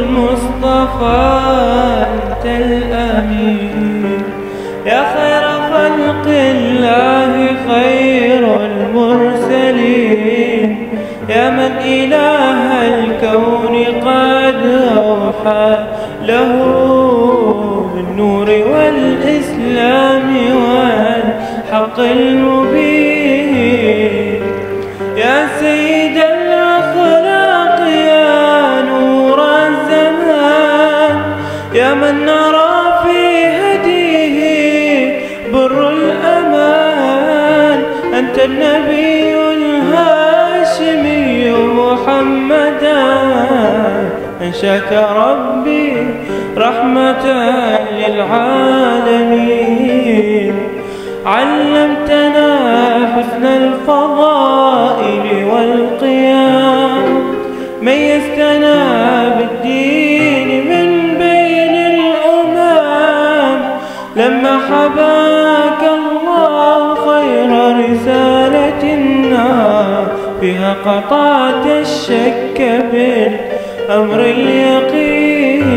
المصطفى أنت الأمين، يا خير خلق الله خير المرسلين، يا من إله الكون قد أوحى له بالنور والإسلام والحق المبين. يا سيد الأخلاق يا نور الزمان، يا من نرى في هديه بر الأمان، أنت النبي الهاشمي محمدا، أنشاك ربي رحمة للعالمين. علمتنا حسن الفضائل والقيام، ميزتنا بالدين من بين الأمم، لما حباك الله خير رسالة فيها قطعت الشك بالأمر اليقين.